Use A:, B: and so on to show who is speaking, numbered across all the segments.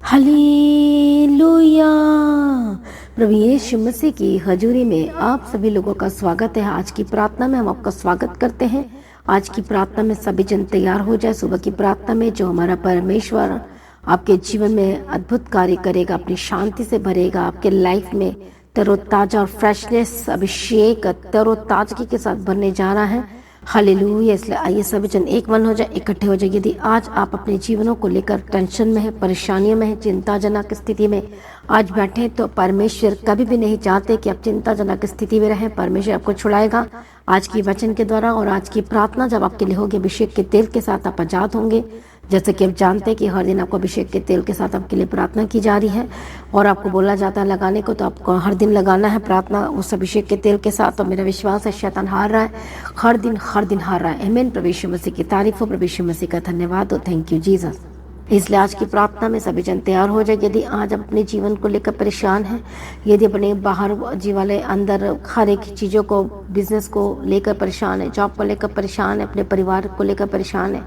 A: Hallelujah. प्रभु यीशु मसीह की हजूरी में आप सभी लोगों का स्वागत है। आज की प्रार्थना में हम आपका स्वागत करते हैं। आज की प्रार्थना में सभी जन तैयार हो जाए। सुबह की प्रार्थना में जो हमारा परमेश्वर आपके जीवन में अद्भुत कार्य करेगा, अपनी शांति से भरेगा, आपके लाइफ में तरोताजा और फ्रेशनेस, अभिषेक, तरोताजगी के साथ भरने जा रहा है। हालेलुया। इसलिए आइए सभी जन एक मन हो जाए, इकट्ठे हो जाए। यदि आज आप अपने जीवनों को लेकर टेंशन में है, परेशानियों में है, चिंताजनक स्थिति में आज बैठे, तो परमेश्वर कभी भी नहीं चाहते कि आप चिंताजनक स्थिति में रहें। परमेश्वर आपको छुड़ाएगा आज की वचन के द्वारा। और आज की प्रार्थना जब आपके लिए होगी, अभिषेक के तेल के साथ आप आजाद होंगे। जैसे कि आप जानते हैं कि हर दिन आपको अभिषेक के तेल के साथ आपके लिए प्रार्थना की जा रही है और आपको बोला जाता है लगाने को, तो आपको हर दिन लगाना है प्रार्थना उस अभिषेक के तेल के साथ। तो मेरा विश्वास है शैतान हार रहा है, हर दिन हार रहा है। आमीन। प्रभु यीशु मसीह की तारीफ हो, प्रभु यीशु मसीह का धन्यवाद हो। Thank you Jesus. इसलिए आज की प्रार्थना में सभी जन तैयार हो जाए। यदि आज आप अपने जीवन को लेकर परेशान हैं, यदि अपने बाहर जी वाले अंदर हर एक चीज़ों को, बिजनेस को लेकर परेशान है, जॉब को लेकर परेशान है, अपने परिवार को लेकर परेशान है,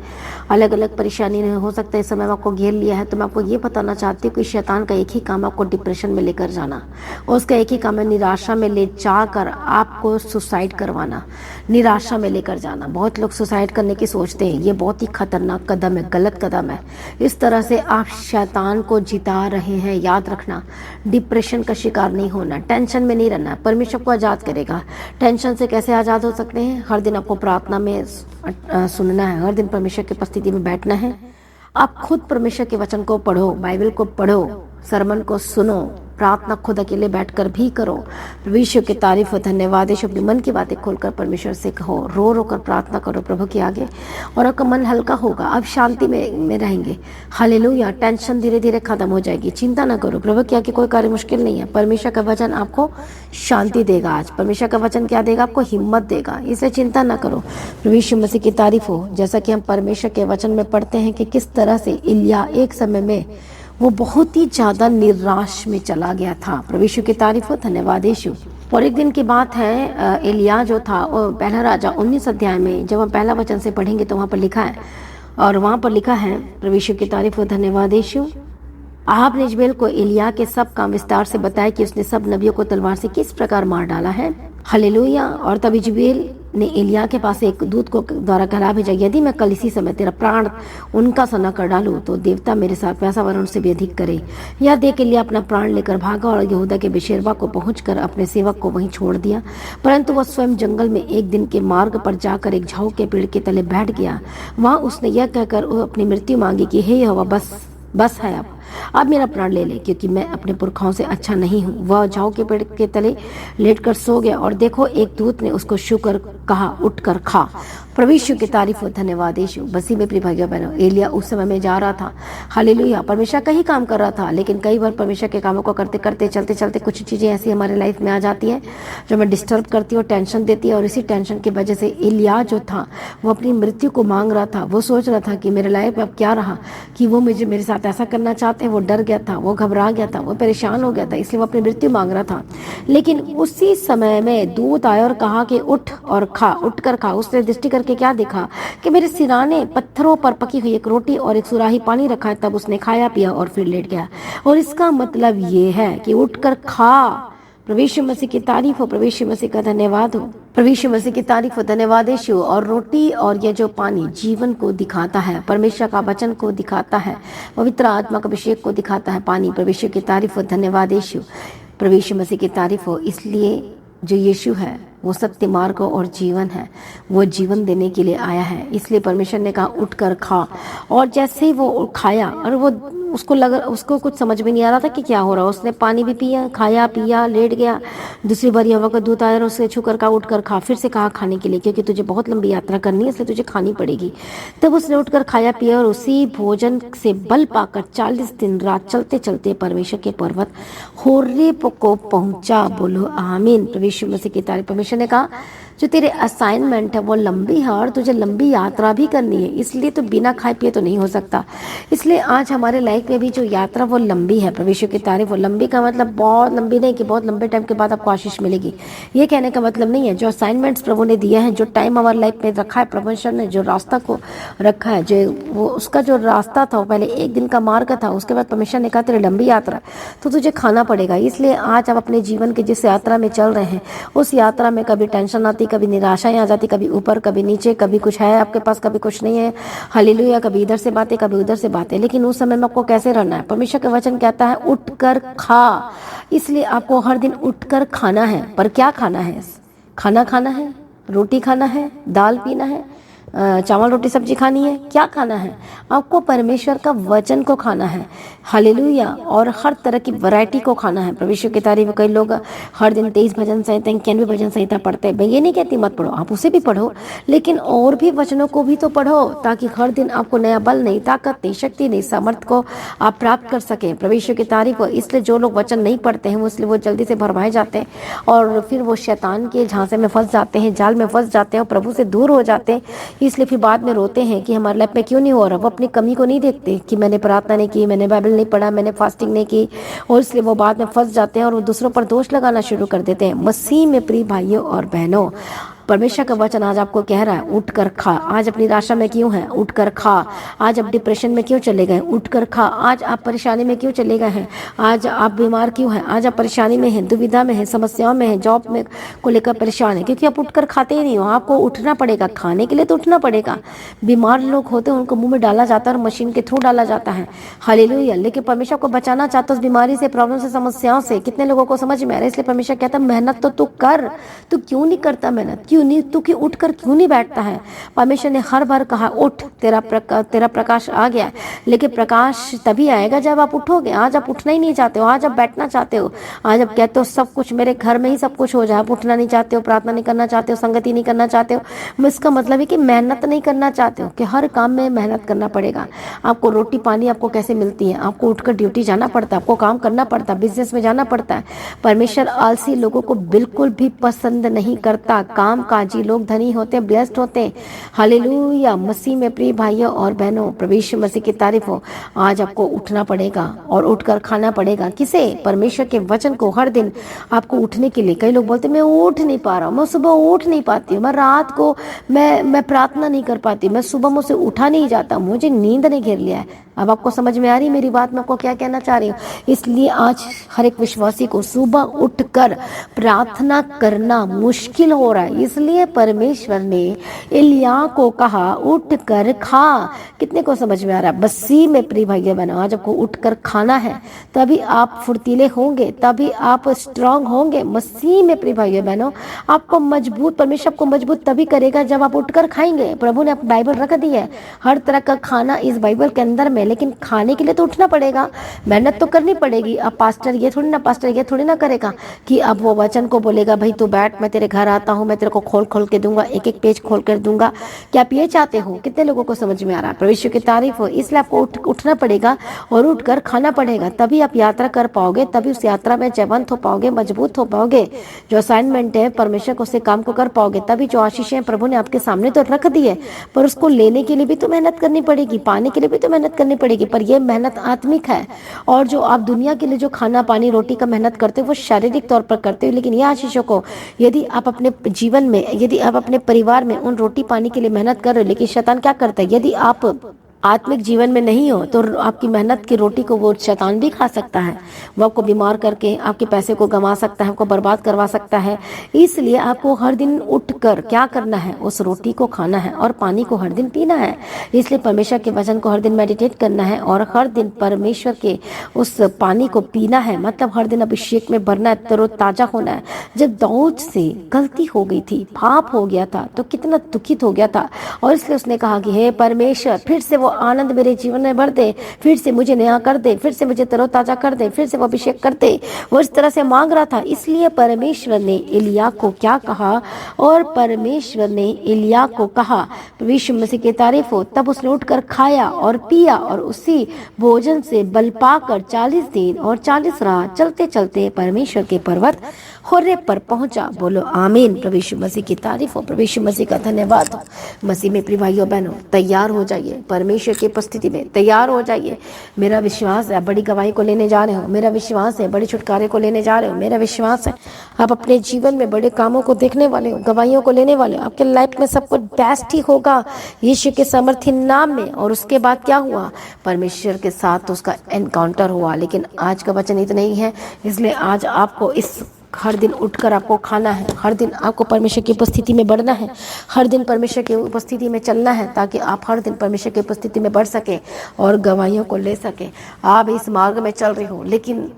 A: अलग अलग परेशानी हो सकता है इस समय में आपको घेर लिया है, तो मैं आपको ये बताना चाहती हूँ कि शैतान का एक ही काम आपको डिप्रेशन में लेकर जाना, और उसका एक ही काम है निराशा में ले जाकर आपको सुसाइड करवाना, निराशा में लेकर जाना। बहुत लोग सुसाइड करने की सोचते हैं, ये बहुत ही खतरनाक कदम है, गलत कदम है। इस तरह से आप शैतान को जिता रहे हैं। याद रखना, डिप्रेशन का शिकार नहीं होना, टेंशन में नहीं रहना। परमेश्वर को आज़ाद करेगा। टेंशन से कैसे आज़ाद हो सकते हैं? हर दिन आपको प्रार्थना में सुनना है, हर दिन परमेश्वर की उपस्थिति में बैठना है। आप खुद परमेश्वर के वचन को पढ़ो, बाइबल को पढ़ो, सरमन को सुनो, प्रार्थना खुद अकेले बैठकर भी करो। विश्व की तारीफ हो, धन्यवाद। अपने मन की बातें खोलकर परमेश्वर से कहो, रो रो कर प्रार्थना करो प्रभु के आगे, और आपका मन हल्का होगा, आप शांति में रहेंगे। हालेलुया। टेंशन धीरे धीरे खत्म हो जाएगी। चिंता ना करो, प्रभु के आगे कोई कार्य मुश्किल नहीं है। परमेश्वर का वचन आपको शांति देगा। आज परमेश्वर का वचन क्या देगा? आपको हिम्मत देगा। इसलिए चिंता ना करो। प्रभु यीशु मसीह की तारीफ हो। जैसा कि हम परमेश्वर के वचन में पढ़ते हैं कि किस तरह से इलिया एक समय में वो बहुत ही ज्यादा निराश में चला गया था। प्रभु यीशु की तारीफ हो, धन्यवाद यीशु। और एक दिन की बात है, एलिया जो था वो पहला राजा 19 अध्याय में जब हम पहला वचन से पढ़ेंगे तो वहाँ पर लिखा है, और वहाँ पर लिखा है, प्रभु यीशु की तारीफ हो, धन्यवाद यीशु। आहाब ने इजबेल को एलिया के सब काम विस्तार से बताया कि उसने सब नबियों को तलवार से किस प्रकार मार डाला है। हालेलुया। और तब इजबेल ने एलिया के पास एक दूत को द्वारा कहा भेजा, यदि मैं कल इसी समय तेरा प्राण उनका सा न कर डालूं तो देवता मेरे साथ वैसा वरन उनसे भी अधिक करे। यह देख एलिया अपना प्राण लेकर भागा और यहूदा के बेशेरबा को पहुंचकर अपने सेवक को वहीं छोड़ दिया। परंतु वह स्वयं जंगल में एक दिन के मार्ग पर जाकर एक झाऊ के पेड़ के तले बैठ गया। वहां उसने यह कहकर अपनी मृत्यु मांगी कि हे यहोवा, बस है, अब मेरा प्राण ले ले, क्योंकि मैं अपने पुरखाओं से अच्छा नहीं हूँ। वह झाऊ के पेड़ के तले लेटकर सो गया, और देखो एक दूत ने उसको छू कर कहा, उठकर खा। प्रभु यीशु की तारीफ हो, धन्यवाद यीशु। बसी में प्रिय भाइयों बहनों, एलिया उस समय में जा रहा था। हालेलुया। परमेश्वर का ही काम कर रहा था, लेकिन कई बार परमेश्वर के कामों को करते करते चलते चलते कुछ चीजें ऐसी हमारे लाइफ में आ जाती हैं जो हमें डिस्टर्ब करती है और टेंशन देती है। और इसी टेंशन की वजह से एलिया जो था वो अपनी मृत्यु को मांग रहा था। वो सोच रहा था कि मेरे लाइफ में अब क्या रहा, कि वो मेरे साथ ऐसा करना चाहते हैं। वो डर गया था, वो घबरा गया था, वो परेशान हो गया था, इसलिए वो अपनी मृत्यु मांग रहा था। लेकिन उसी समय में दूत आया और कहा कि उठ और खा, उठकर खा। उसने दृष्टि करके क्या देखा कि मेरे सिराने पत्थरों पर पकी हुई एक रोटी और एक सुराही पानी रखा है। तब उसने खाया पिया और फिर लेट गया। और इसका मतलब ये है कि उठकर खा। प्रभु यीशु मसीह की तारीफ हो, प्रभु यीशु मसीह का धन्यवाद हो, प्रभु यीशु मसीह की तारीफ हो, धन्यवाद यीशु। और रोटी और ये जो पानी जीवन को दिखाता है, परमेश्वर का वचन को दिखाता है, पवित्र आत्मा का अभिषेक को दिखाता है। पानी, प्रभु यीशु की तारीफ हो, धन्यवाद यीशु, प्रभु यीशु मसीह की तारीफ हो। इसलिए जो यीशु है वो सत्य, मार्ग और जीवन है। वो जीवन देने के लिए आया है। इसलिए परमेश्वर ने कहा उठकर खा। और जैसे ही वो खाया, और वो उसको कुछ समझ में नहीं आ रहा था कि क्या हो रहा है। उसने पानी भी पिया, खाया पिया, लेट गया। दूसरी बार यहोवा का दूत आया और उससे छूकर कहा उठकर खा। फिर से कहा खाने के लिए, क्योंकि तुझे बहुत लंबी यात्रा करनी है, इसलिए तुझे खानी पड़ेगी। तब उसने उठकर खाया पिया और उसी भोजन से बल पाकर 40 दिन रात चलते चलते परमेश्वर के पर्वत होरेब को पहुंचा। बोलो आमीन। प्रभु यीशु मसीह की तारीफ। परमेश्वर ने कहा जो तेरे असाइनमेंट है वो लंबी है और तुझे लंबी यात्रा भी करनी है, इसलिए तो बिना खाए पिए तो नहीं हो सकता। इसलिए आज हमारे लाइफ में भी जो यात्रा वो लंबी है, प्रभु की तारीफ। वो लंबी का मतलब बहुत लंबी नहीं कि बहुत लंबे टाइम के बाद आपको आशीष मिलेगी, ये कहने का मतलब नहीं है। जो असाइनमेंट्स प्रभु ने दिया है, जो टाइम हमारे लाइफ में रखा है, परमेश्वर ने जो रास्ता को रखा है, जो वो उसका जो रास्ता था वो पहले एक दिन का मार्ग था, उसके बाद परमेश्वर ने कहा तेरी लंबी यात्रा तो तुझे खाना पड़ेगा। इसलिए आज आप अपने जीवन के जिस यात्रा में चल रहे हैं, उस यात्रा में कभी टेंशन आती, कभी निराशाएं आ जाती, कभी ऊपर कभी नीचे, कभी कुछ है आपके पास कभी कुछ नहीं है, हालेलुया, कभी इधर से बातें कभी उधर से बातें। लेकिन उस समय में आपको कैसे रहना है? परमेश्वर का वचन कहता है उठकर खा। इसलिए आपको हर दिन उठकर खाना है। पर क्या खाना है? खाना खाना है, रोटी खाना है, दाल पीना है, चावल रोटी सब्जी खानी है, क्या खाना है? आपको परमेश्वर का वचन को खाना है, हालेलुया। और हर तरह की वैरायटी को खाना है। परमेश्वर की तारीफ। कई लोग हर दिन 23 भजन संहिता, 91 भजन संहिता पढ़ते हैं। मैं ये नहीं कहती मत पढ़ो, आप उसे भी पढ़ो, लेकिन और भी वचनों को भी तो पढ़ो, ताकि हर दिन आपको नया बल, नई ताकत, नई शक्ति, नई सामर्थ को आप प्राप्त कर सकें। परमेश्वर की तारीफ। इसलिए जो लोग वचन नहीं पढ़ते हैं, इसलिए वो जल्दी से भरमाए जाते हैं और फिर वो शैतान के झांसे में फंस जाते हैं, जाल में फंस जाते हैं और प्रभु से दूर हो जाते हैं। इसलिए फिर बाद में रोते हैं कि हमारे लाइफ में क्यों नहीं हो रहा। वो अपनी कमी को नहीं देखते कि मैंने प्रार्थना नहीं की, मैंने बाइबल नहीं पढ़ा, मैंने फास्टिंग नहीं की, और इसलिए वो बाद में फंस जाते हैं और वो दूसरों पर दोष लगाना शुरू कर देते हैं। मसीह में प्रिय भाइयों और बहनों, परमेश्वर का वचन आज आपको कह रहा है उठकर खा। आज अपनी निराशा में क्यों है? उठकर खा। आज आप डिप्रेशन में क्यों चले गए? उठकर खा। आज आप परेशानी में क्यों चले गए हैं? आज आप बीमार क्यों हैं? आज आप परेशानी में हैं, दुविधा में हैं, समस्याओं में हैं, जॉब में को लेकर परेशान है, क्योंकि आप उठकर खाते ही नहीं हो। आपको उठना पड़ेगा, खाने के लिए तो उठना पड़ेगा। बीमार लोग होते हैं उनको मुंह में डाला जाता है और मशीन के थ्रू डाला जाता है, हालेलुया। लेकिन परमेश्वर को बचाना चाहता है उस बीमारी से, प्रॉब्लम से, समस्याओं से। कितने लोगों को समझ में आ रहा है? इसलिए परमेश्वर कहता है मेहनत तो तू कर। तू क्यों नहीं करता मेहनत? क्यों नहीं? तू कि उठकर क्यों नहीं बैठता है? परमेश्वर ने हर बार कहा उठ, तेरा प्रकाश आ गया है। लेकिन प्रकाश तभी आएगा जब आप उठोगे। आज आप उठना ही नहीं चाहते हो, आज आप बैठना चाहते हो, आज आप कहते हो सब कुछ मेरे घर में ही सब कुछ हो जाए। आप उठना नहीं चाहते हो, प्रार्थना नहीं करना चाहते हो, संगति नहीं करना चाहते हो। इसका मतलब है कि मेहनत नहीं करना चाहते हो, कि हर काम में मेहनत करना पड़ेगा। आपको रोटी पानी आपको कैसे मिलती है? आपको उठकर ड्यूटी जाना पड़ता है, आपको काम करना पड़ता है, बिजनेस में जाना पड़ता है। परमेश्वर आलसी लोगों को बिल्कुल भी पसंद नहीं करता। काम काजी लोग धनी होते हैं, ब्लेस्ड होते हैं, हालेलुया। मसीह में प्रिय भाइयों और बहनों, प्रभु यीशु मसीह की तारीफ हो। आज आपको उठना पड़ेगा और उठकर खाना पड़ेगा। किसे? परमेश्वर के वचन को। हर दिन आपको उठने के लिए, कई लोग बोलते हैं मैं उठ नहीं पा रहा हूँ, मैं सुबह उठ नहीं पाती हूँ, मैं रात को मैं प्रार्थना नहीं कर पाती, मैं सुबह मुझसे उठा नहीं जाता, मुझे नींद ने घेर लिया है। अब आपको समझ में आ रही मेरी बात, मैं आपको क्या कहना चाह रही हूँ? इसलिए आज हर एक विश्वासी को सुबह उठकर प्रार्थना करना मुश्किल हो रहा है। इसलिए परमेश्वर ने एलिया को कहा उठकर खा। कितने को समझ में आ रहा है? मसीह में प्रिय भाइयों बहनों, आज आपको उठकर खाना है, तभी आप फुर्तीले होंगे, तभी आप स्ट्रांग होंगे। मसीह में प्रिय भाइयों बहनों, आपको मजबूत, परमेश्वर आपको मजबूत तभी करेगा जब आप उठकर खाएंगे। प्रभु ने बाइबल रख दी है, हर तरह का खाना इस बाइबल के अंदर में, लेकिन खाने के लिए तो उठना पड़ेगा, मेहनत तो करनी पड़ेगी। अब पास्टर ये थोड़ी ना करेगा कि अब वो वचन को बोलेगा भाई तू बैठ, मैं तेरे घर आता हूँ, मैं तेरे को खोल खोल के दूंगा, एक एक पेज खोल कर दूंगा। क्या आप ये चाहते हो? कितने लोगों को समझ में आ रहा है? परमेश्वर की तारीफ हो। इसलिए आपको उठना पड़ेगा और उठकर खाना पड़ेगा, तभी आप यात्रा कर पाओगे, तभी उस यात्रा में जयवंत हो पाओगे, मजबूत हो पाओगे। जो असाइनमेंट है परमेश्वर को, उससे काम को कर पाओगे, तभी जो आशीषें प्रभु ने आपके सामने तो रख दी है, पर उसको लेने के लिए भी तो मेहनत करनी पड़ेगी, पाने के लिए भी तो मेहनत करनी पड़ेगी। पर यह मेहनत आत्मिक है, और जो आप दुनिया के लिए जो खाना पानी रोटी का मेहनत करते हो वो शारीरिक तौर पर करते हो। लेकिन यह आशीषों को यदि आप अपने जीवन में, यदि आप अपने परिवार में उन रोटी पानी के लिए मेहनत कर रहे हो, लेकिन शैतान क्या करता है? यदि आप आत्मिक जीवन में नहीं हो तो आपकी मेहनत की रोटी को वो शैतान भी खा सकता है। वो आपको बीमार करके आपके पैसे को गंवा सकता है, आपको बर्बाद करवा सकता है। इसलिए आपको हर दिन उठकर क्या करना है? उस रोटी को खाना है और पानी को हर दिन पीना है। इसलिए परमेश्वर के वचन को हर दिन मेडिटेट करना है और हर दिन परमेश्वर के उस पानी को पीना है। मतलब हर दिन अभिषेक में भरना है, तरोताजा होना है। जब दाऊद से गलती हो गई थी, पाप हो गया था, तो कितना दुखित हो गया था, और इसलिए उसने कहा कि हे परमेश्वर, फिर से वो आनंद मेरे जीवन में भर दे, फिर से मुझे नया कर दे, फिर से मुझे तरोताजा कर दे, फिर से वो अभिषेक कर दे। वो इस तरह से मांग रहा था। इसलिए परमेश्वर ने एलिया को क्या कहा, और परमेश्वर ने एलिया को कहा, प्रभु यीशु मसीह की तारीफ हो। तब उसने उठकर खाया और पिया और उसी भोजन से बल पाकर 40 दिन और 40 रात चलते चलते परमेश्वर के पर्वत होरेब पर पहुंचा। बोलो आमीन। प्रभु यीशु मसीह की तारीफ हो, प्रभु यीशु मसीह का धन्यवाद हो। मसीह में प्रिय भाइयों बहनों, तैयार हो जाइए, परमेश्वर की उपस्थिति में तैयार हो जाइए। मेरा विश्वास है बड़ी गवाही को लेने जा रहे हो, मेरा विश्वास है बड़े छुटकारे को लेने जा रहे हो, मेरा विश्वास है आप अपने जीवन में बड़े कामों को देखने वाले हो, गवाहियों को लेने वाले हो। आपके लाइफ में सब कुछ बेस्ट ही होगा यीशु के समर्थी नाम में। और उसके बाद क्या हुआ, परमेश्वर के साथ उसका एनकाउंटर हुआ। लेकिन आज का वचन इतना ही है, इसलिए आज आपको इस हर दिन उठकर आपको खाना है, हर दिन आपको परमेश्वर की उपस्थिति में बढ़ना है, हर दिन परमेश्वर की उपस्थिति में चलना है, ताकि आप हर दिन परमेश्वर की उपस्थिति में बढ़ सके और गवाहियों को ले सके। आप इस मार्ग में चल रहे हो, लेकिन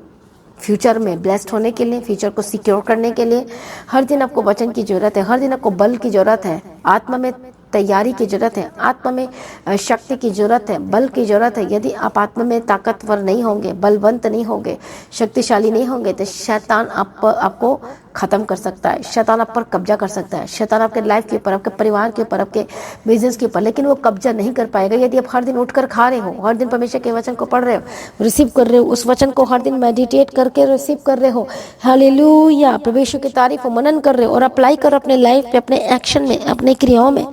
A: फ्यूचर में ब्लेस्ड होने के लिए, फ्यूचर को सिक्योर करने के लिए हर दिन आपको वचन की जरूरत है, हर दिन आपको बल की जरूरत है, आत्मा में तैयारी की जरूरत है, आत्मा में शक्ति की जरूरत है, बल की जरूरत है। यदि आप आत्मा में ताकतवर नहीं होंगे, बलवंत नहीं होंगे, शक्तिशाली नहीं होंगे, तो शैतान आपको खत्म कर सकता है, शैतान आप पर कब्जा कर सकता है, शैतान आपके लाइफ के ऊपर, आपके परिवार के ऊपर, आपके बिजनेस के ऊपर, लेकिन वो कब्जा नहीं कर पाएगा यदि आप हर दिन उठकर खा रहे हो, हर दिन परमेश्वर के वचन को पढ़ रहे हो, रिसीव कर रहे हो, उस वचन को हर दिन मेडिटेट करके रिसीव कर रहे हो। हालेलुया, परमेश्वर की तारीफ, मनन कर रहे हो और अप्लाई करो अपने लाइफ पे, अपने एक्शन में, अपने क्रियाओं में,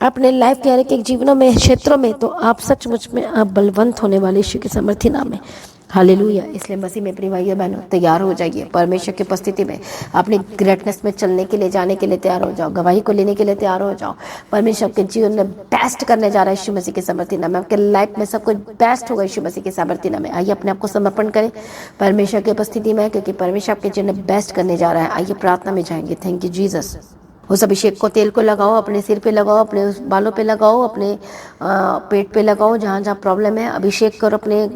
A: अपने लाइफ के हर एक जीवनों में, क्षेत्रों में, तो आप सचमुच में आप बलवंत होने वाले यीशु के समर्थी नाम में। हालेलुया। इसलिए मसीह में प्रिय भाइयों बहनों, तैयार हो जाइए, परमेश्वर की उपस्थिति में अपनी ग्रेटनेस में चलने के लिए, जाने के लिए तैयार हो जाओ, गवाही को लेने के लिए तैयार हो जाओ। परमेश्वर आपके जीवन में बेस्ट करने जा रहा है यीशु मसीह के समर्थी नाम में। आपके लाइफ में सब कुछ बेस्ट होगा यीशु मसीह के समर्थी नाम में। आइए अपने आप को समर्पण करें परमेश्वर की उपस्थिति में, क्योंकि परमेश्वर आपके जीवन में बेस्ट करने जा रहा है। आइए प्रार्थना में जाएंगे। Thank you Jesus. उस अभिषेक को, तेल को लगाओ, अपने सिर पे लगाओ, अपने बालों पे लगाओ, अपने पेट पे लगाओ, जहाँ जहाँ प्रॉब्लम है। अभिषेक करो, अपने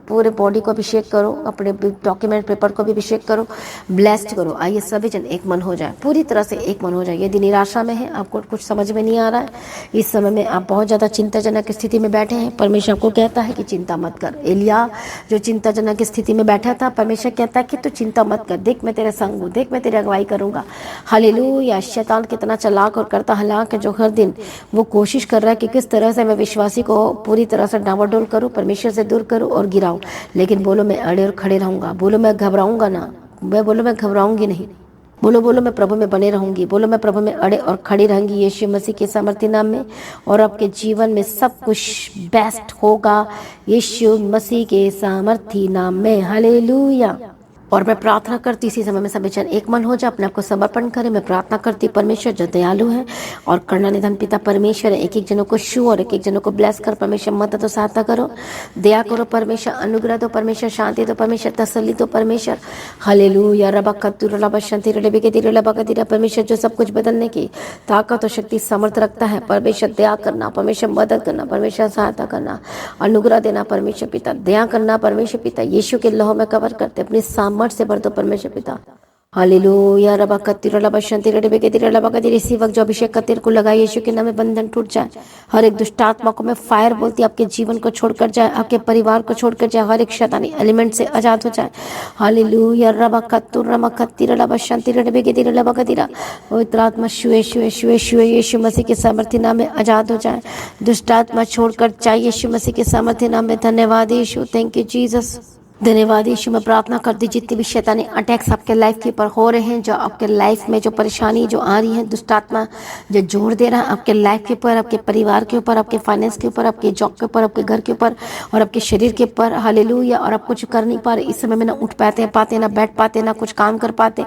A: पूरे बॉडी को अभिषेक करो, अपने डॉक्यूमेंट पेपर को भी अभिषेक करो, ब्लेस्ड करो। आइए सभी जन एक मन हो जाए, पूरी तरह से एक मन हो जाए। यदि निराशा में है, आपको कुछ समझ में नहीं आ रहा है, इस समय में आप बहुत ज़्यादा चिंताजनक स्थिति में बैठे हैं, परमेश्वर आपको कहता है कि चिंता मत कर। एलिया जो चिंताजनक स्थिति में बैठा था, परमेश्वर कहता है कि तू चिंता मत कर, देख मैं तेरे संग हूँ, देख मैं तेरी अगुवाई करूँगा। हालेलुया। शैतान कितना चालाक और करता हलाक है, जो हर दिन वो कोशिश कर रहा है कि किस तरह से मैं विश्वासी को पूरी तरह से डावाडोल करूं, परमेश्वर से दूर करूं और गिराऊं। लेकिन बोलो मैं अड़े और खड़े रहूंगा, बोलो मैं घबराऊंगा ना, बोलो मैं घबराऊंगी नहीं, बोलो मैं प्रभु में बने रहूंगी, बोलो मैं प्रभु में अड़े और खड़ी रहूंगी यीशु मसीह के सामर्थ्य नाम में। और आपके जीवन में सब कुछ बेस्ट होगा यीशु मसीह के सामर्थ्य नाम में। हालेलुया। और मैं प्रार्थना करती इसी समय में सभी जन एक मन हो जाए, अपने आप को समर्पण करें। मैं प्रार्थना करती परमेश्वर जो दयालु है और करुणानिधन पिता परमेश्वर है, एक एक जनों को छू और एक एक जनों को ब्लेस कर परमेश्वर, मदद और सहायता करो, दया करो परमेश्वर, अनुग्रह दो परमेश्वर, शांति दो परमेश्वर, तसल्ली दो परमेश्वर। हालेलुया। रबा कत्तुर रबा शांति रबे के तिरे रबा का तिरा, परमेश्वर जो सब कुछ बदलने की ताकत और शक्ति समर्थ रखता है, परमेश्वर दया करना, परमेश्वर मदद करना, परमेश्वर सहायता करना, अनुग्रह देना परमेश्वर पिता, दया करना परमेश्वर पिता, यीशु के लहू में कवर करते अपनी मर्द से भर दो परमेश्वर पिता। हालेलुया। रबा कत्तिर रबा शांति रबे के तिरे रबा का तिरे, इसी वक्त जो अभिषेक का तेल को लगाए यीशु के नाम में बंधन टूट जाए। हर एक दुष्ट आत्मा को मैं फायर बोलती आपके जीवन को छोड़कर जाए, आपके परिवार को छोड़कर जाए, हर एक शैतानी एलिमेंट से आजाद हो जाए। हालेलुया। रबा कत्तुर रबा कत्तिर रबा शांति रबे के तिरे रबा का तिरा, पवित्र आत्मा शुए शुए शुए शुए यीशु मसीह के सामर्थ्य नाम में आजाद हो जाए, दुष्ट आत्मा छोड़कर जाए यीशु मसीह के सामर्थ्य नाम में। धन्यवाद यीशु, थैंक यू जीसस। धन्यवाद यीशु। मैं प्रार्थना करती जितने भी शैतानी अटैक्स आपके लाइफ के ऊपर हो रहे हैं, जो आपके लाइफ में जो परेशानी जो आ रही है, दुष्ट आत्मा जो जोर दे रहा है आपके लाइफ के ऊपर, आपके परिवार के ऊपर, आपके फाइनेंस के ऊपर, आपके जॉब के ऊपर, आपके घर के ऊपर और आपके शरीर के ऊपर। हालेलुया। और आप कुछ कर नहीं पा रहे इस समय में, ना उठ पाते ना बैठ पाते, ना कुछ काम कर पाते,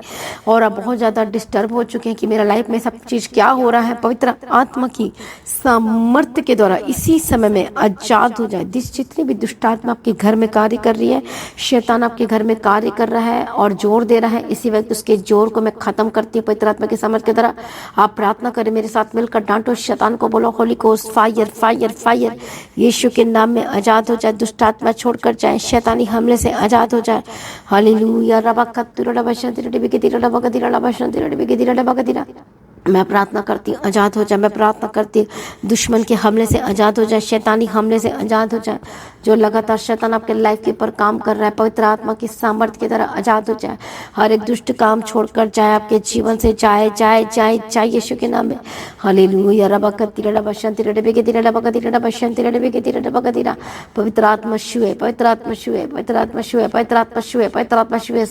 A: और आप बहुत ज़्यादा डिस्टर्ब हो चुके हैं कि मेरा लाइफ में सब चीज़ क्या हो रहा है। पवित्र आत्मा की सामर्थ्य के द्वारा इसी समय में आजाद हो जाए। जितनी भी दुष्ट आत्मा आपके घर में कार्य कर रही है, शैतान आपके घर में कार्य कर रहा है और जोर दे रहा है, इसी वक्त उसके जोर को मैं खत्म करती हूँ पवित्र आत्मा के सामर्थ्य के द्वारा। आप प्रार्थना करें मेरे साथ मिलकर, डांटो शैतान को, बोलो holy ghost fire fire fire, यीशु के नाम में आजाद हो जाए, दुष्ट आत्मा छोड़कर जाए, शैतानी हमले से आजाद हो जाए। हालेलुया। रबा कत्तुर रबा शांति रबे के तिरा रबा का तिरा रबा शांति रबे के तिरा रबा का तिरा, मैं प्रार्थना करती हूँ आज़ाद हो जाए। मैं प्रार्थना करती हूँ दुश्मन के हमले से आज़ाद हो जाए, शैतानी हमले से आज़ाद हो जाए। जो लगातार शैतान आपके लाइफ के ऊपर काम कर रहा है, पवित्र आत्मा की सामर्थ्य की तरह आज़ाद हो जाए। हर एक दुष्ट काम छोड़कर जाए, आपके जीवन से जाए जाए जाए जाए यीशु के नाम में। हालेलुया। रबकती रबशंती रबेगती रबकती रबशंती रबेगती रबकती। पवित्र आत्मा छुए, पवित्र आत्मा छुए, पवित्र आत्मा छुए, पवित्र आत्मा छुए, पवित्र आत्मा छुए।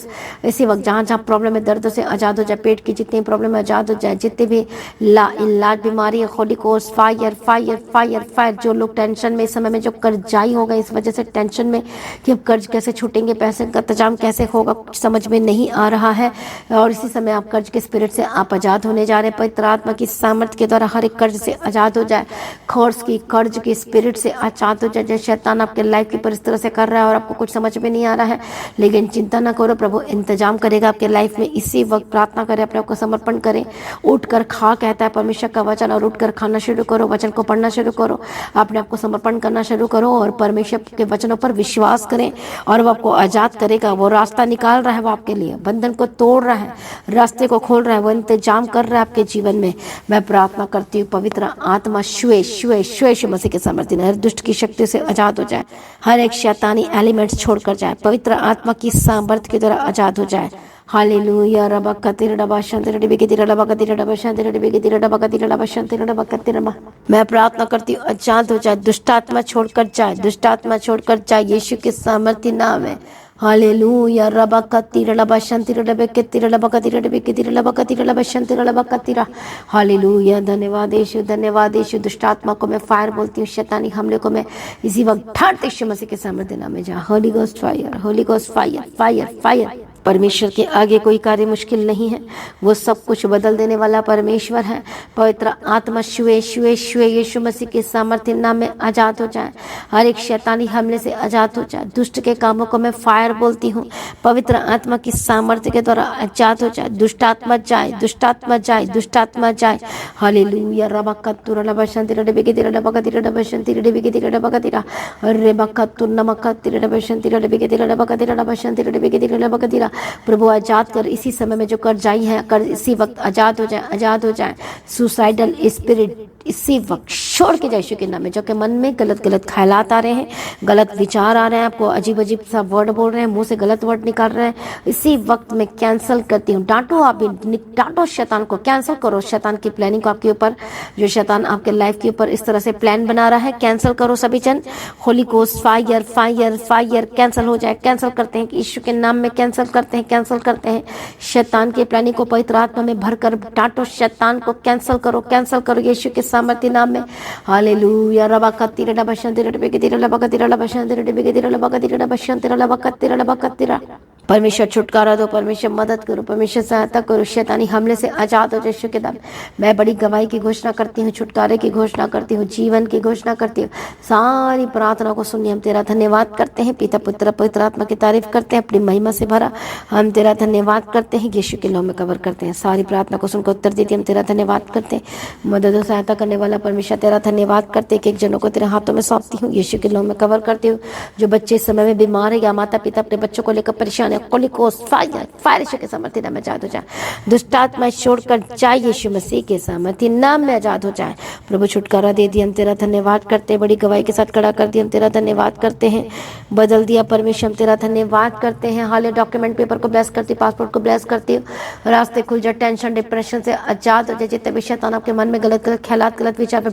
A: इसी वक्त जहाँ जहाँ प्रॉब्लम है, दर्द से आज़ाद हो जाए। पेट की जितनी प्रॉब्लम है आज़ाद हो जाए। जितने भी इलाज बीमारी है, Holi course fire fire fire fire. जो लोग टेंशन में इस समय में जो कर्जाई हो गए इस वजह से टेंशन में कि अब कर्ज कैसे छूटेंगे, पैसे का इंतजाम कैसे होगा, कुछ समझ में नहीं आ रहा है, और इसी समय आप कर्ज के स्पिरिट से आप आज़ाद होने जा रहे हैं। पवित्र आत्मा की सामर्थ्य के द्वारा हर एक कर्ज से आज़ाद हो जाए। खोर्स की कर्ज की स्पिरिट से आज़ाद हो जाए। जैसे शैतान आपके लाइफ के ऊपर इस तरह से कर रहा है और आपको कुछ समझ में नहीं आ रहा है, लेकिन चिंता ना करो, प्रभु इंतजाम करेगा आपके लाइफ में। इसी वक्त प्रार्थना करें, अपने आप को समर्पण करें। उठकर खा कहता है परमेश्वर का वचन, और उठकर खाना शुरू करो, वचन को पढ़ना शुरू करो, अपने आप को समर्पण करना शुरू करो और परमेश्वर के वचनों पर विश्वास करें और वो आपको आज़ाद करेगा। वो रास्ता निकाल रहा है, वो आपके लिए बंधन को तोड़ रहा है, रास्ते को खोल रहा है, वो इंतजाम कर रहा है आपके जीवन में। मैं प्रार्थना करती हूँ पवित्र आत्मा शुए शुए शुए यीशु मसीह के सामर्थ्य हर दुष्ट की शक्ति से आज़ाद हो जाए। हर एक शैतानी एलिमेंट्स छोड़कर जाए, पवित्र आत्मा की सामर्थ्य के द्वारा आज़ाद हो जाए। हालेलुया। रबकतिर रबशंतिर रबेगतिर रबकतिर रबशंतिर रबेगतिर रबकतिर रबशंतिर रबकतिर रब। मैं प्रार्थना करती हूँ आज़ाद हो जाए, दुष्टात्मा छोड़कर जाए, दुष्टात्मा छोड़कर जाए, यीशु के सामर्थ्य नाम है। हालेलुया। रबकतिर रबशंतिर रबेगतिर रबकतिर रबेगतिर रबकतिर रबशंतिर रबकतिर। हालेलुया। धन्यवाद यीशु, धन्यवाद यीशु। दुष्टात्मा को मैं फायर बोलती हूँ, शैतानी हमले को मैं इसी वक्त ठाड़ते यीशु मसीह के सामर्थ्य नाम में। जा Holi ghost fire, Holi ghost fire fire fire. परमेश्वर के आगे कोई कार्य मुश्किल नहीं है, वो सब कुछ बदल देने वाला परमेश्वर है। पवित्र आत्मा शुए शुए शुए यीशु मसीह के सामर्थ्य नाम में आज़ाद हो जाए। हर एक शैतानी हमले से आज़ाद हो जाए। दुष्ट के कामों को मैं फायर बोलती हूँ, पवित्र आत्मा की सामर्थ्य के द्वारा आज़ाद हो जाए। दुष्टात्मा जाए, दुष्टात्मा जाए, दुष्टात्मा जाए। हालेलुया। रबकतुर रबशंतिर रबेगतिर रबकतिर रबशंतिर रबेगतिर रबकतिर रेबकतुर नमकतिर रबशंतिर रबेगतिर रबकतिर रबशंतिर रबेगतिर रबकतिर। प्रभु आजाद कर, इसी समय में जो कर्जाई है कर इसी वक्त आजाद हो जाए, आजाद हो जाए। सुसाइडल स्पिरिट इसी वक्त छोड़ के जाए यीशु के नाम में। जो कि मन में गलत गलत ख्यालात आ रहे हैं, गलत विचार आ रहे हैं, आपको अजीब अजीब सा वर्ड बोल रहे हैं, मुंह से गलत वर्ड निकाल रहे हैं, इसी वक्त मैं कैंसिल करती हूँ। डांटो, आप भी डांटो शैतान को, कैंसिल करो शैतान की प्लानिंग को आपके ऊपर। जो शैतान आपके लाइफ के ऊपर इस तरह से प्लान बना रहा है, कैंसिल करो सभी जन। Holi ghost fire fire fire cancel हो जाए। कैंसिल करते हैं कि यीशु के नाम में कैंसिल करते हैं, कैंसिल करते हैं शैतान की प्लानिंग को। पवित्र आत्मा में भरकर डांटो शैतान को, कैंसिल करो, कैंसिल करो यीशु के सामर्थ्य नाम में। हालेलुया। रबकतिर रबशंतिर रबेगतिर रबकतिर रबशंतिर रबेगतिर रबकतिर रबशंतिर रबकतिर रबकतिर। परमेश्वर छुटकारा दो, परमेश्वर मदद करो, परमेश्वर सहायता करो, शैतानी हमले से आजाद हो यीशु के नाम। मैं बड़ी गवाही की घोषणा करती हूँ, छुटकारे की घोषणा करती हूँ, जीवन की घोषणा करती हूँ। सारी प्रार्थना को सुनिए। हम तेरा धन्यवाद करते हैं, पिता पुत्र पवित्र आत्मा की तारीफ करते हैं, अपनी महिमा से भरा हम तेरा धन्यवाद करते हैं, यीशु के नाम में कवर करते हैं। सारी प्रार्थना को सुनकर उत्तर देती हम तेरा धन्यवाद करते हैं। मदद और सहायता करने वाला परमेश्वर तेरा धन्यवाद करते हैं। एक जनों को तेरे हाथों में सौंपती हूँ, यीशु के नाम में कवर करती हूँ। जो बच्चे इस समय में बीमार है या माता पिता अपने बच्चों को लेकर परेशान है, फायर फायर यीशु के सामर्थ्य नाम में आजाद हो जाए। दुष्टात्मा छोड़कर जाए, यीशु मसीह के सामर्थ्य नाम में आजाद हो जाए। प्रभु छुटकारा दे दिया, हम तेरा धन्यवाद करते हैं। बड़ी गवाही के साथ खड़ा कर दिया, हम तेरा धन्यवाद करते हैं। बदल दिया परमेश्वर, हम तेरा धन्यवाद करते हैं। हाल डॉक्यूमेंट पेपर को ब्लेस करती, पासपोर्ट को ब्लेस करती हूँ। रास्ते खुल जाए, टेंशन डिप्रेशन से आजाद हो जाए। जितने भी शैतान आपके मन में गलत गलत ख्यालात, गलत विचार,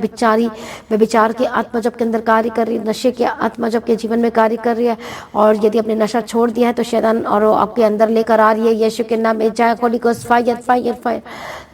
A: विचार की आत्मा जब के अंदर कार्य कर रही है, नशे की आत्मा जब के जीवन में कार्य कर रही है, और यदि आपने नशा छोड़ दिया है तो शैतान और आपके अंदर लेकर आ रही है, यीशु के नाम में जाए। Holi ghost fire fire fire.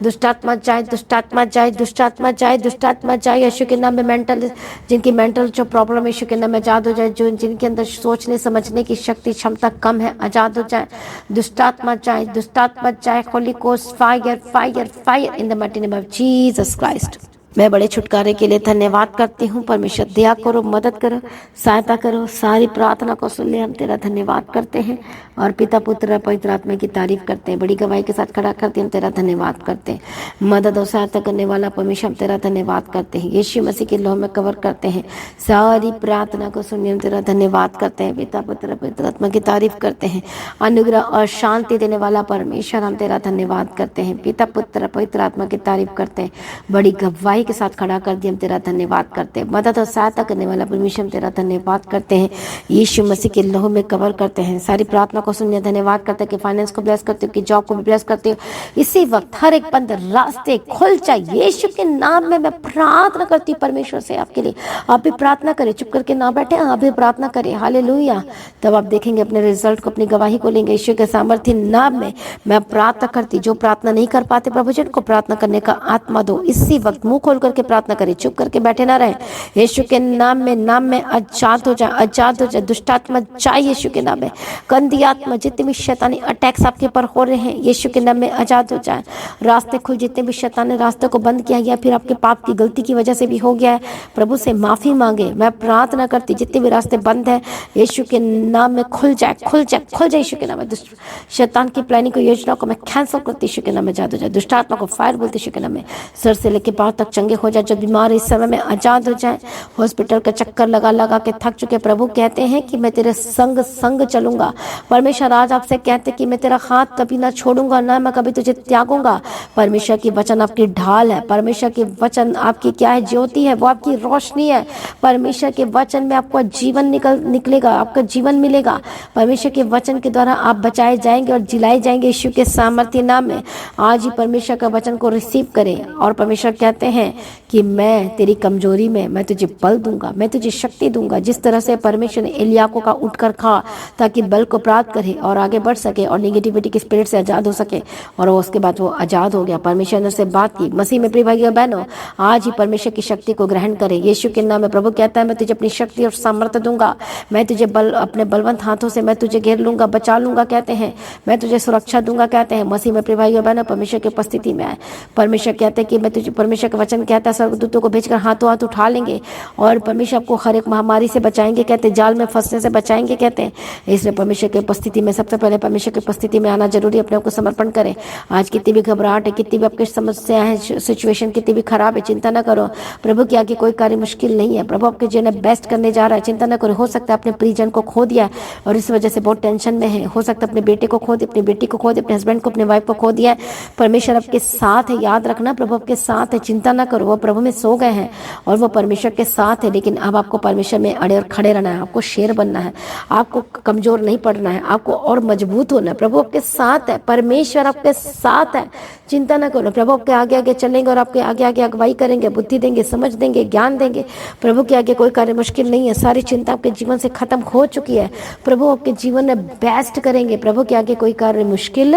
A: दुष्टात्मा जाए, दुष्टात्मा जाए, दुष्टात्मा जाए, दुष्टात्मा जाए यीशु के नाम में। मेंटल, जिनकी मेंटल जो प्रॉब्लम यीशु के नाम में आजाद हो जाए। जो जिनके अंदर सोचने समझने की शक्ति क्षमता कम है, आजाद हो जाए। दुष्टात्मा जाए, दुष्टात्मा जाए। Holi ghost fire fire fire in the mighty name of Jesus Christ. मैं बड़े छुटकारे के लिए धन्यवाद करती हूँ। परमेश्वर दया करो, मदद करो, सहायता करो। सारी प्रार्थना को सुन ले, हम तेरा धन्यवाद करते हैं और पिता पुत्र और पवित्र आत्मा की तारीफ करते हैं। बड़ी गवाही के साथ खड़ा करते हम तेरा धन्यवाद करते हैं। मदद और सहायता करने वाला परमेश्वर हम तेरा धन्यवाद करते हैं। यीशु मसीह के लौह में कवर करते हैं। सारी प्रार्थना को सुनिए, हम तेरा धन्यवाद करते हैं। पिता पुत्र और पवित्र आत्मा की तारीफ करते हैं। अनुग्रह और शांति देने वाला परमेश्वर हम तेरा धन्यवाद करते हैं। पिता पुत्र और पवित्र आत्मा की तारीफ करते हैं। बड़ी गवाही के साथ खड़ा कर दिया, हम तेरा धन्यवाद करते हैं। मदद और सहायता करने वाला परमेश्वर हम तेरा धन्यवाद करते हैं। यीशु मसीह के लहू में कवर करते हैं। सारी प्रार्थना को सुनिए, धन्यवाद करते हैं कि फाइनेंस को ब्लेस करते हो, कि जॉब को भी ब्लेस करते हो। इसी वक्त हर एक बंद रास्ते खुल जाए यीशु के नाम में। मैं प्रार्थना करती हूँ परमेश्वर से आपके लिए। आप भी प्रार्थना करें, चुप करके ना बैठे, आप भी प्रार्थना करें। हालेलुया। तब आप देखेंगे अपने रिजल्ट को, अपनी गवाही को लेंगे। यीशु के सामर्थ्य नाम में मैं प्रार्थना करती, जो प्रार्थना नहीं कर पाते प्रभु जी को प्रार्थना करने का आत्मा दो। इसी वक्त मुंह खोल करके प्रार्थना करें, चुप करके बैठे ना रहे। यीशु के नाम में आजाद हो जाए, आजाद हो जाए। दुष्ट आत्मा जाए यीशु के नाम में। गंदी आत्मा, जितने भी शैतानी अटैक्स आपके ऊपर हो रहे हैं, यीशु के नाम में आजाद हो जाए। रास्ते खुल, जितने भी शैतान ने रास्ते को बंद किया या फिर आपके पाप की गलती की वजह से भी हो गया है, प्रभु से माफी मांगे। मैं प्रार्थना करती, जितने भी रास्ते बंद है यीशु के नाम में खुल जाए, खुल जाए, खुल जाए यीशु के नाम में। दुष्ट शैतान की प्लानिंग को, योजना को मैं कैंसिल करती यीशु के नाम में। आजाद हो जाए। दुष्ट आत्मा को फायर बोलते यीशु के नाम में। सर से लेके पांव तक चंगे हो जाए। जो बीमार इस समय में आजाद हो जाए। हॉस्पिटल का चक्कर लगा लगा के थक चुके प्रभु कहते हैं कि मैं तेरे संग संग चलूंगा। परमेश्वर आज आपसे कहते कि मैं तेरा हाथ कभी ना छोड़ूंगा, ना मैं कभी तुझे त्यागूंगा। परमेश्वर की वचन आपकी ढाल है। परमेश्वर के वचन आपकी क्या है? ज्योति है, वो आपकी रोशनी है। परमेश्वर के वचन में आपको जीवन निकलेगा, आपका जीवन मिलेगा। परमेश्वर के वचन के द्वारा आप बचाए जाएंगे और जिलाए जाएंगे यीशु के सामर्थ्य नाम में। आज ही परमेश्वर का वचन को रिसीव करें। और परमेश्वर कहते हैं कि मैं तेरी कमजोरी में मैं तुझे बल दूंगा, मैं तुझे शक्ति दूंगा। जिस तरह से परमेश्वर ने एलियाको का उठकर खा ताकि बल को प्राप्त करे और आगे बढ़ सके और निगेटिविटी के स्पिरिट से आजाद हो सके, और उसके बाद वो आजाद हो गया। परमेश्वर ने उससे बात की। मसीह में प्रिय भाइयों बहनों, आज ही परमेश्वर की शक्ति को ग्रहण करें यीशु के नाम में। प्रभु कहता है मैं तुझे अपनी शक्ति और सामर्थ्य दूंगा। मैं तुझे अपने बलवंत हाथों से मैं तुझे घेर लूंगा, बचा लूंगा कहते हैं। मैं तुझे सुरक्षा दूंगा कहते हैं। मसीह में प्रिय भाइयों बहनों, परमेश्वर की उपस्थिति में आए। परमेश्वर कहते हैं कि मैं तुझे, परमेश्वर का वचन कहता है स्वर्गदूतों को भेजकर हाथों हाथ उठा लेंगे और परमेश्वर आपको हर एक महामारी से बचाएंगे कहते हैं। जाल में फंसने से बचाएंगे कहते हैं। इसलिए परमेश्वर की उपस्थिति में सबसे पहले परमेश्वर की उपस्थिति में आना जरूरी। अपने आप को समर्पण करें। आज कितनी भी घबराहट है, कितनी भी आपकी समस्या है, सिचुएशन कितनी भी खराब है, चिंता ना करो। प्रभु के आगे कोई कार्य मुश्किल नहीं है। प्रभु आपके जीवन में बेस्ट करने जा रहा है। चिंता ना करो। हो सकता है अपने प्रियजन को खो दिया और इस वजह से बहुत टेंशन में है। हो सकता है अपने बेटे को खो दिया, अपनी बेटी को खो दिया, अपने हस्बैंड को, अपने वाइफ को खो दिया है। परमेश्वर आपके साथ है। याद रखना, प्रभु आपके साथ है। चिंता ना करो। वो प्रभु में सो गए हैं और वो परमेश्वर के साथ है। लेकिन अब आपको परमेश्वर में अड़े और खड़े रहना है। आपको शेर बनना है। आपको कमजोर नहीं पड़ना है। आपको और मजबूत होना है। प्रभु आपके साथ है। परमेश्वर आपके साथ है। चिंता ना करो। प्रभु आपके आगे आगे चलेंगे और आपके आगे आगे अगुवाई करेंगे, बुद्धि देंगे, समझ देंगे, ज्ञान देंगे। प्रभु के आगे कोई कार्य मुश्किल नहीं है। सारी चिंता आपके जीवन से खत्म हो चुकी है। प्रभु आपके जीवन में बेस्ट करेंगे। प्रभु के आगे कोई कार्य मुश्किल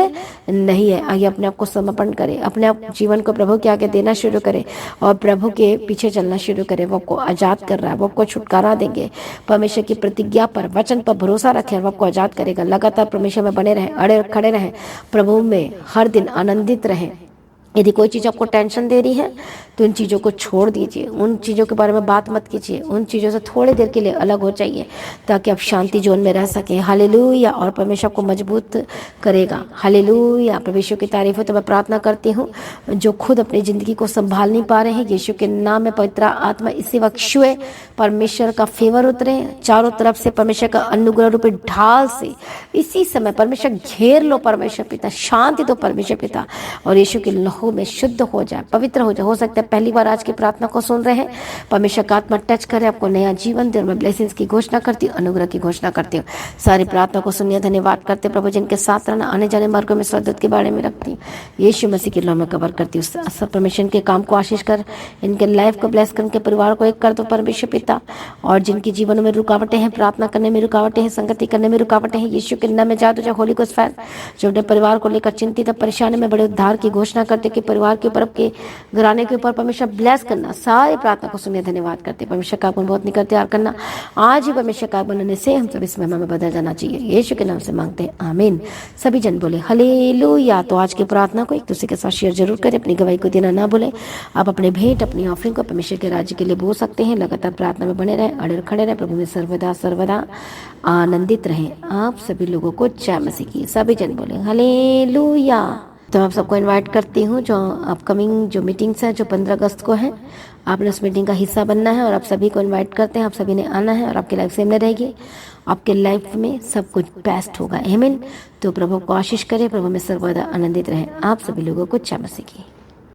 A: नहीं है। आइए अपने आप को समर्पण करें। अपने आप जीवन को प्रभु के आगे देना शुरू करें और प्रभु के पीछे चलना शुरू करें। वो आपको आजाद कर रहा है। वो आपको छुटकारा देंगे। परमेश्वर की प्रतिज्ञा पर, वचन पर भरोसा रखें। वो आपको आजाद करेगा। लगातार परमेश्वर में बने रहें, अड़े और खड़े रहें। प्रभु में हर दिन आनंदित रहें। यदि कोई चीज़ आपको टेंशन दे रही है तो उन चीज़ों को छोड़ दीजिए। उन चीज़ों के बारे में बात मत कीजिए। उन चीज़ों से थोड़ी देर के लिए अलग हो जाइए ताकि आप शांति जोन में रह सकें। हालेलुया। और परमेश्वर आपको मजबूत करेगा। हालेलुया। परमेश्वर की तारीफ हो। तो मैं प्रार्थना करती हूँ जो खुद अपनी ज़िंदगी को संभाल नहीं पा रहे हैं, यीशु के नाम में पवित्र आत्मा इसी वक्त छुए। परमेश्वर का फेवर उतरे चारों तरफ से। परमेश्वर का अनुग्रह रूपी ढाल से इसी समय परमेश्वर घेर लो। परमेश्वर पिता शांति दो परमेश्वर पिता, और यीशु के लहू में शुद्ध हो जाए, पवित्र हो जाए। हो सकता है पहली बार आज की प्रार्थना को सुन रहे हैं। परमेश्वर का आत्मा टच करे, आपको नया जीवन दे। और मैं ब्लेसिंग्स की घोषणा करती हूँ, अनुग्रह की घोषणा करती हूँ। सारी प्रार्थना को सुनिए। धन्यवाद करते प्रभु जिनके साथ रहना, आने जाने मार्गों में स्वर्गदूत के बारे में रखती हूँ। यीशु मसीह के नाम में कवर करती हूँ। सब परमेश्वर के काम को आशीष कर, इनके लाइफ को ब्लेस कर, इनके परिवार को एक कर दो परमेश्वर पिता। और जिनके जीवन में रुकावटें हैं, प्रार्थना करने में रुकावटें हैं, संगति करने में रुकावटें हैं, यीशु के नाम में जादू जो होली को फैल। जो अपने परिवार को लेकर चिंतित परेशानी में बड़े उद्धार की घोषणा करते के परिवार के ऊपर, आपके घराने के ऊपर परमेश्वर ब्लेस करना। सारी प्रार्थना को सुनिए, धन्यवाद करते हैं। परमेश्वर का आगमन बहुत निकट तैयार करना। आज ही परमेश्वर का आगमन होने से हम सब इस महिमा में बदल जाना चाहिए। यीशु के नाम से मांगते हैं, आमीन। सभी जन बोले हालेलुया। तो आज की प्रार्थना को एक दूसरे के साथ शेयर जरूर करें, अपनी गवाही को देना ना भूलें। आप अपने भेंट, अपनी ऑफरिंग को परमेश्वर के राज्य के लिए बोल सकते हैं। लगातार प्रार्थना में बने रहें, अड़े खड़े रहें। प्रभु में सर्वदा सर्वदा आनंदित रहें। आप सभी लोगों को जय मसीह की। सभी जन बोले हालेलुया। तो आप सबको इनवाइट करती हूँ, जो अपकमिंग जो मीटिंग्स है जो 15 अगस्त को है, आपने उस मीटिंग का हिस्सा बनना है। और आप सभी को इनवाइट करते हैं, आप सभी ने आना है और आपकी लाइफ सेम में रहेगी। आपके लाइफ में सब कुछ बेस्ट होगा, आमीन। तो प्रभु को आशीष करें, प्रभु में सर्वदा आनंदित रहें। आप सभी लोगों को जय मसीह की।